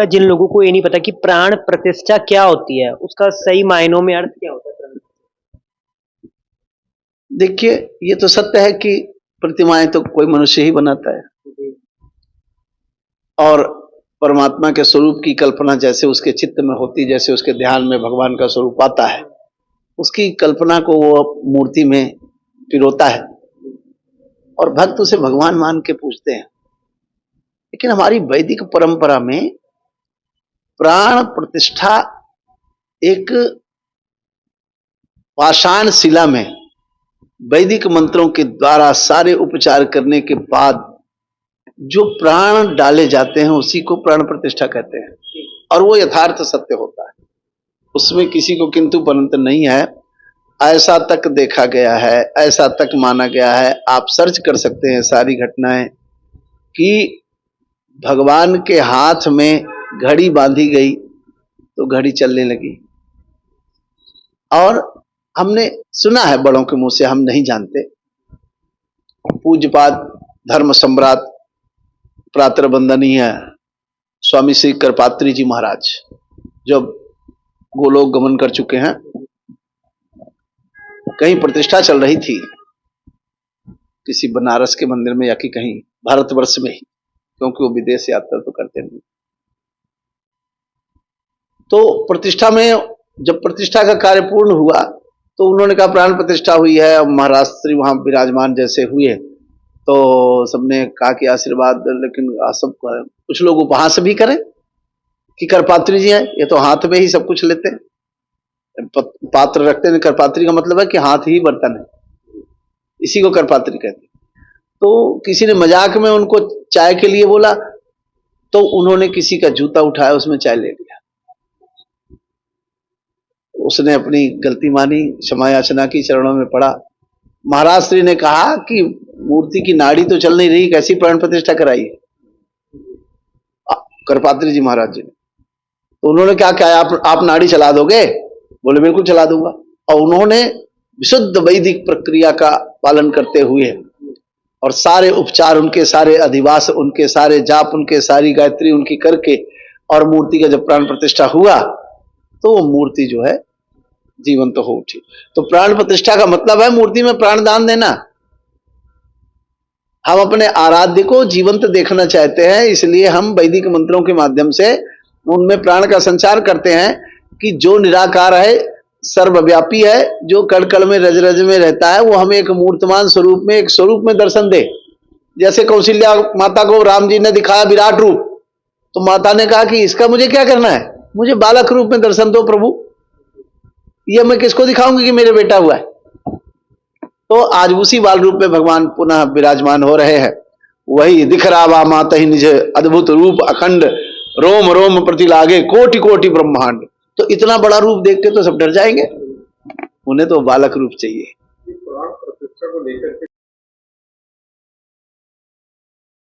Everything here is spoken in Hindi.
जिन लोगों को ये नहीं पता कि प्राण प्रतिष्ठा क्या होती है, उसका सही मायनों में अर्थ क्या होता है प्राण? देखिए, ये तो सत्य है कि प्रतिमाएं तो कोई मनुष्य ही बनाता है, और परमात्मा के स्वरूप की कल्पना जैसे उसके चित्त में होती, जैसे उसके ध्यान में भगवान का स्वरूप आता है, उसकी कल्पना को वो मूर्ति में पिरोता है और भक्त उसे भगवान मान के पूजते हैं। लेकिन हमारी वैदिक परंपरा में प्राण प्रतिष्ठा एक पाषाण शिला में वैदिक मंत्रों के द्वारा सारे उपचार करने के बाद जो प्राण डाले जाते हैं उसी को प्राण प्रतिष्ठा कहते हैं, और वो यथार्थ सत्य होता है। उसमें किसी को किंतु परंतु नहीं है। ऐसा तक देखा गया है, ऐसा तक माना गया है, आप सर्च कर सकते हैं सारी घटनाएं, कि भगवान के हाथ में घड़ी बांधी गई तो घड़ी चलने लगी। और हमने सुना है बड़ों के मुंह से, हम नहीं जानते। पूज्यपाद धर्म सम्राट प्रातः वंदनीय स्वामी श्री करपात्री जी महाराज जब गोलोक गमन कर चुके हैं, कहीं प्रतिष्ठा चल रही थी किसी बनारस के मंदिर में या कि कहीं भारतवर्ष में ही, क्योंकि वो विदेश यात्रा तो करते नहीं। तो प्रतिष्ठा में जब प्रतिष्ठा का कार्य पूर्ण हुआ तो उन्होंने कहा प्राण प्रतिष्ठा हुई है, और महाराज श्री वहां विराजमान जैसे हुए तो सबने कहा कि आशीर्वाद, लेकिन सब कुछ लोग उपहास भी करें कि करपात्री जी हैं, ये तो हाथ में ही सब कुछ लेते हैं, पात्र रखते हैं। करपात्री का मतलब है कि हाथ ही बर्तन है, इसी को करपात्री कहते हैं। तो किसी ने मजाक में उनको चाय के लिए बोला तो उन्होंने किसी का जूता उठाया, उसमें चाय ले लिया। उसने अपनी गलती मानी, क्षमा याचना की, चरणों में पड़ा। महाराज श्री ने कहा कि मूर्ति की नाड़ी तो चल नहीं रही, कैसी प्राण प्रतिष्ठा कराई है करपात्री जी महाराज जी ने। तो उन्होंने क्या कहा, आप नाड़ी चला दोगे? बोले बिल्कुल चला दूंगा। और उन्होंने विशुद्ध वैदिक प्रक्रिया का पालन करते हुए और सारे उपचार उनके, सारे अधिवास उनके, सारे जाप उनके, सारी गायत्री उनकी करके, और मूर्ति का जब प्राण प्रतिष्ठा हुआ तो वो मूर्ति जो है जीवंत तो हो उठी। तो प्राण प्रतिष्ठा का मतलब है मूर्ति में प्राण दान देना। हम अपने आराध्य को जीवंत देखना चाहते हैं, इसलिए हम वैदिक मंत्रों के माध्यम से उनमें प्राण का संचार करते हैं कि जो निराकार है, सर्वव्यापी है, जो कण कण में रज रज में रहता है, वो हमें एक मूर्तमान स्वरूप में, एक स्वरूप में दर्शन दे। जैसे कौशल्या माता को राम जी ने दिखाया विराट रूप, तो माता ने कहा कि इसका मुझे क्या करना है, मुझे बालक रूप में दर्शन दो प्रभु, ये मैं किसको दिखाऊंगी कि मेरे बेटा हुआ है। तो आज उसी बाल रूप में भगवान पुनः विराजमान हो रहे हैं। वही दिख रहा माता ही निज अद्भुत रूप अखंड, रोम रोम प्रति लागे कोटि कोटि ब्रह्मांड। तो इतना बड़ा रूप देख के तो सब डर जाएंगे, उन्हें तो बालक रूप चाहिए।